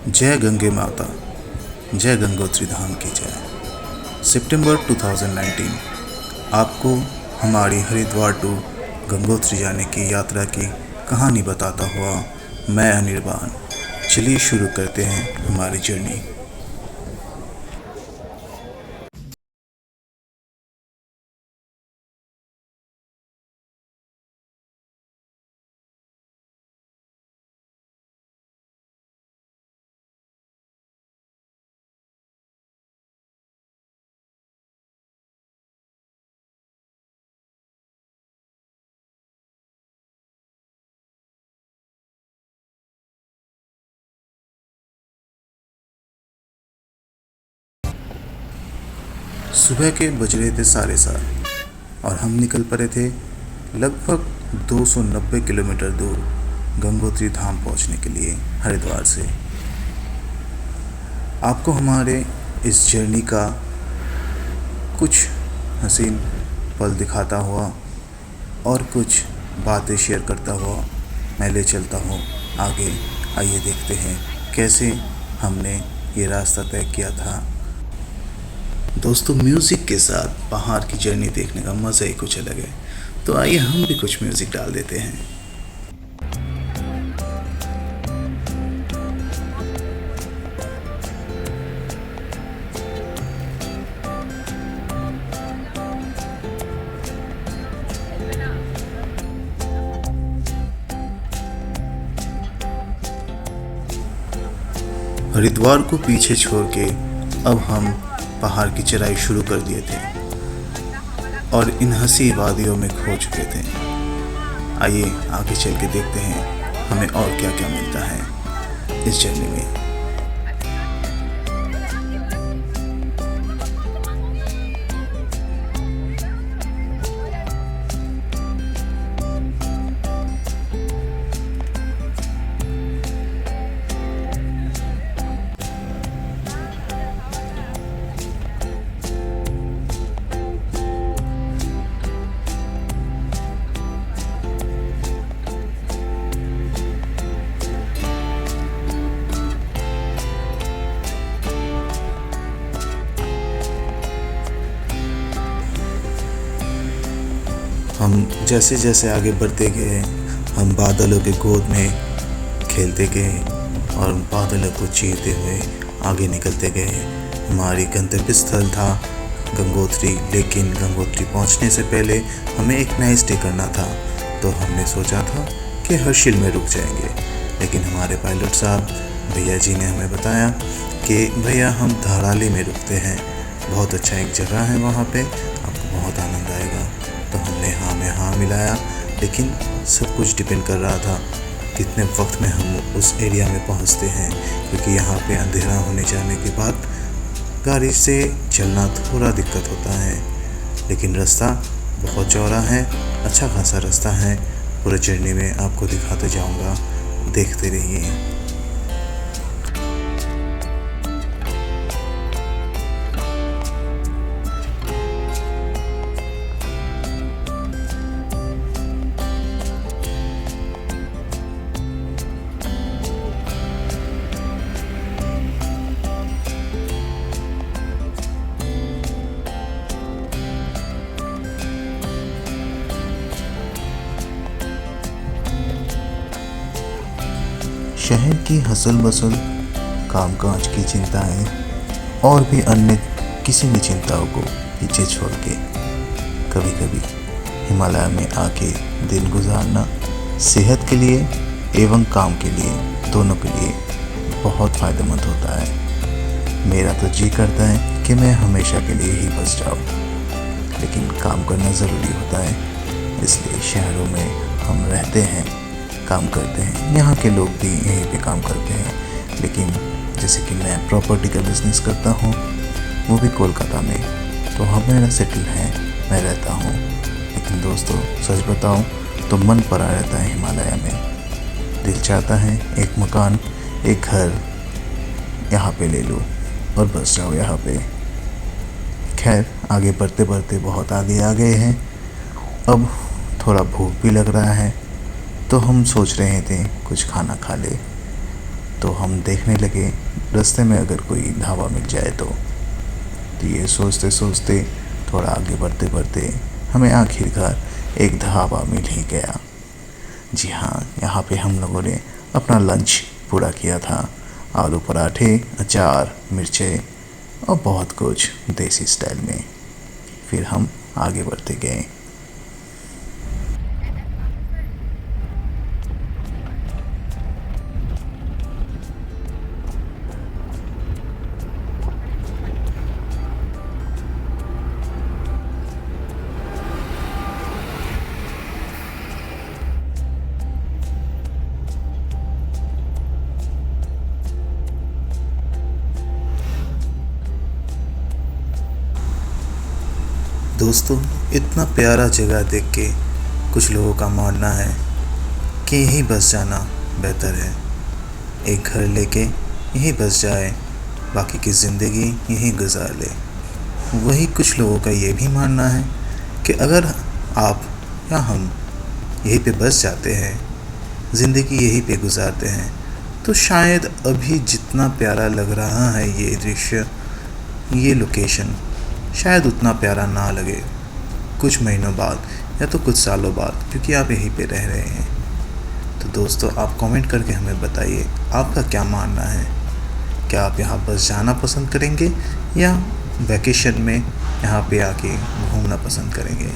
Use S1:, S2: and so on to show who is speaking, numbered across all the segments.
S1: जय गंगे माता, जय गंगोत्री धाम की जय। सितंबर 2019 आपको हमारी हरिद्वार टू गंगोत्री जाने की यात्रा की कहानी बताता हुआ मैं अनिर्बान। चलिए शुरू करते हैं हमारी जर्नी। सुबह के बज रहे थे 7:30 और हम निकल पड़े थे लगभग 290 किलोमीटर दूर गंगोत्री धाम पहुंचने के लिए हरिद्वार से। आपको हमारे इस जर्नी का कुछ हसीन पल दिखाता हुआ और कुछ बातें शेयर करता हुआ मैं ले चलता हूँ आगे। आइए देखते हैं कैसे हमने ये रास्ता तय किया था। दोस्तों, म्यूज़िक के साथ पहाड़ की जर्नी देखने का मज़ा ही कुछ अलग है, तो आइए हम भी कुछ म्यूज़िक डाल देते हैं। हरिद्वार को पीछे छोड़ के अब हम पहाड़ की चढ़ाई शुरू कर दिए थे और इन हंसी वादियों में खो चुके थे। आइए आगे चल के देखते हैं हमें और क्या क्या मिलता है इस जर्नी में। हम जैसे जैसे आगे बढ़ते गए हम बादलों के गोद में खेलते गए और बादलों को चीरते हुए आगे निकलते गए। हमारी गंतव्य स्थल था गंगोत्री, लेकिन गंगोत्री पहुंचने से पहले हमें एक नाइट स्टे करना था। तो हमने सोचा था कि हर्षिल में रुक जाएंगे, लेकिन हमारे पायलट साहब भैया जी ने हमें बताया कि भैया हम धाराली में रुकते हैं, बहुत अच्छा एक जगह है वहाँ पे, आपको बहुत आनंद आएगा। तो हमने हाँ में हाँ मिलाया, लेकिन सब कुछ डिपेंड कर रहा था कितने वक्त में हम उस एरिया में पहुंचते हैं, क्योंकि यहाँ पे अंधेरा होने जाने के बाद गाड़ी से चलना थोड़ा दिक्कत होता है। लेकिन रास्ता बहुत चौड़ा है, अच्छा खासा रास्ता है। पूरे जर्नी में आपको दिखाते जाऊँगा, देखते रहिए। शहर की हसल बसल, कामकाज की चिंताएं और भी अन्य किसी भी चिंताओं को पीछे छोड़ के कभी कभी हिमालय में आके दिन गुजारना सेहत के लिए एवं काम के लिए, दोनों के लिए बहुत फ़ायदेमंद होता है। मेरा तो जी करता है कि मैं हमेशा के लिए ही बस जाऊँ, लेकिन काम करना ज़रूरी होता है, इसलिए शहरों में हम रहते हैं, काम करते हैं। यहाँ के लोग भी यहीं पे काम करते हैं, लेकिन जैसे कि मैं प्रॉपर्टी का बिज़नेस करता हूँ, वो भी कोलकाता में, तो हम मेरा सेटल है, मैं रहता हूँ। लेकिन दोस्तों, सच बताऊँ तो मन पड़ा रहता है हिमालय में। दिल चाहता है एक मकान, एक घर यहाँ पे ले लो और बस जाओ यहाँ पे। खैर, आगे बढ़ते बढ़ते बहुत आगे आ गए हैं। अब थोड़ा भूख भी लग रहा है, तो हम सोच रहे थे कुछ खाना खा ले। तो हम देखने लगे रास्ते में अगर कोई ढाबा मिल जाए तो ये सोचते सोचते थोड़ा आगे बढ़ते बढ़ते हमें आखिरकार एक ढाबा मिल ही गया। जी हाँ, यहाँ पे हम लोगों ने अपना लंच पूरा किया था। आलू पराठे, अचार, मिर्चें और बहुत कुछ देसी स्टाइल में। फिर हम आगे बढ़ते गए। दोस्तों, इतना प्यारा जगह देख के कुछ लोगों का मानना है कि यहीं बस जाना बेहतर है। एक घर लेके यहीं बस जाए, बाकी की ज़िंदगी यहीं गुजार ले। वही कुछ लोगों का ये भी मानना है कि अगर आप या हम यहीं पे बस जाते हैं, ज़िंदगी यहीं पे गुजारते हैं, तो शायद अभी जितना प्यारा लग रहा है ये दृश्य, ये लोकेशन, शायद उतना प्यारा ना लगे कुछ महीनों बाद या तो कुछ सालों बाद, क्योंकि आप यहीं पे रह रहे हैं। तो दोस्तों, आप कमेंट करके हमें बताइए आपका क्या मानना है। क्या आप यहाँ बस जाना पसंद करेंगे या वैकेशन में यहाँ पे आके घूमना पसंद करेंगे।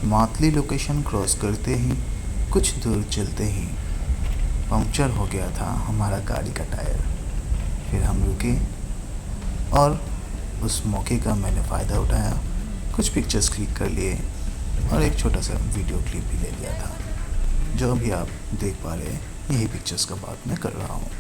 S1: मातली लोकेशन क्रॉस करते ही कुछ दूर चलते ही पंक्चर हो गया था हमारा गाड़ी का टायर। फिर हम रुके और उस मौके का मैंने फ़ायदा उठाया, कुछ पिक्चर्स क्लिक कर लिए और एक छोटा सा वीडियो क्लिप भी ले लिया था। जो अभी आप देख पा रहे हैं, यही पिक्चर्स का बात मैं कर रहा हूँ।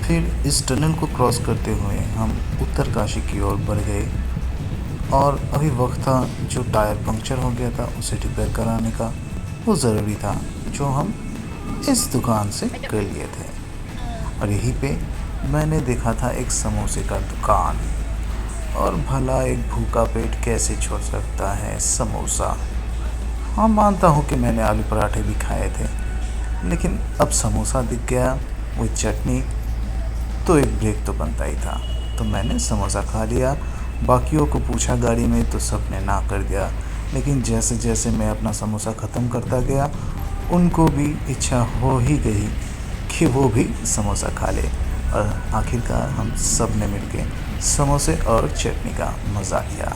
S1: फिर इस टनल को क्रॉस करते हुए हम उत्तरकाशी की ओर बढ़ गए और अभी वक्त था जो टायर पंक्चर हो गया था उसे रिपेयर कराने का, वो ज़रूरी था, जो हम इस दुकान से कर लिए थे। और यहीं पे मैंने देखा था एक समोसे का दुकान, और भला एक भूखा पेट कैसे छोड़ सकता है समोसा। हाँ, मानता हूँ कि मैंने आलू पराठे भी खाए थे, लेकिन अब समोसा दिख गया, वो चटनी, तो एक ब्रेक तो बनता ही था। तो मैंने समोसा खा लिया। बाकियों को पूछा गाड़ी में तो सब ने ना कर दिया, लेकिन जैसे जैसे मैं अपना समोसा ख़त्म करता गया, उनको भी इच्छा हो ही गई कि वो भी समोसा खा ले, और आखिरकार हम सब ने मिलके समोसे और चटनी का मज़ा लिया।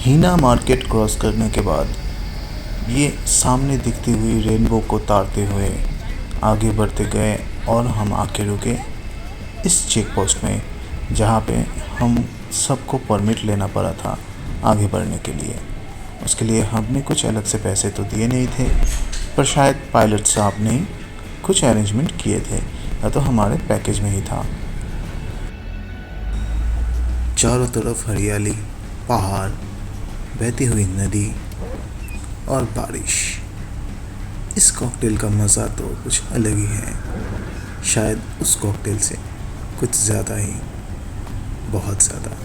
S1: हीना मार्केट क्रॉस करने के बाद ये सामने दिखती हुई रेनबो को तारते हुए आगे बढ़ते गए, और हम आके रुके इस चेक पोस्ट में, जहाँ पे हम सबको परमिट लेना पड़ा था आगे बढ़ने के लिए। उसके लिए हमने कुछ अलग से पैसे तो दिए नहीं थे, पर शायद पायलट साहब ने कुछ अरेंजमेंट किए थे, या तो हमारे पैकेज में ही था। चारों तरफ हरियाली, पहाड़, बहती हुई नदी और बारिश। इस कॉकटेल का मज़ा तो कुछ अलग ही है, शायद उस कॉकटेल से कुछ ज़्यादा ही, बहुत ज़्यादा।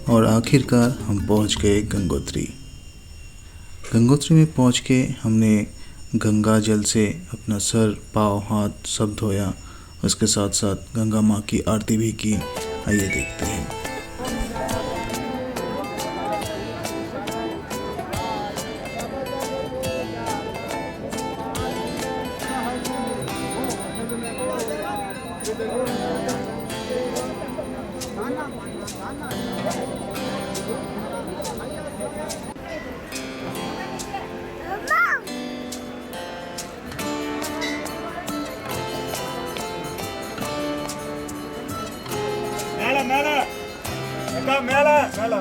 S1: और आखिरकार हम पहुंच गए गंगोत्री। गंगोत्री में पहुंच के हमने गंगा जल से अपना सर, पाँव, हाथ सब धोया। उसके साथ साथ गंगा माँ की आरती भी की। आइए देखते हैं।
S2: மேல அக்கா மேல மேல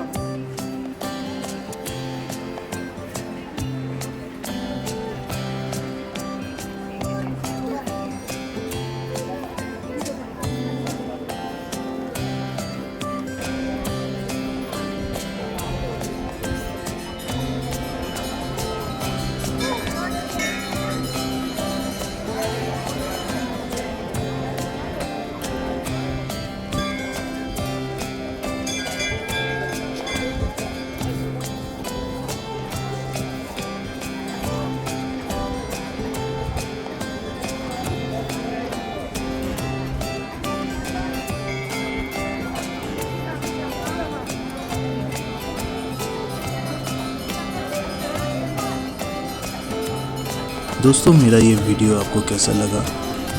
S1: दोस्तों, मेरा ये वीडियो आपको कैसा लगा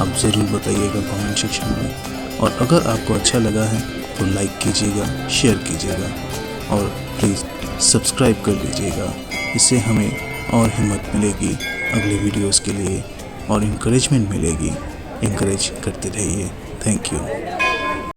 S1: आप ज़रूर बताइएगा कमेंट सेक्शन में। और अगर आपको अच्छा लगा है तो लाइक कीजिएगा, शेयर कीजिएगा और प्लीज़ सब्सक्राइब कर लीजिएगा। इससे हमें और हिम्मत मिलेगी अगले वीडियोस के लिए और इनकरेजमेंट मिलेगी। इनकरेज करते रहिए। Thank you.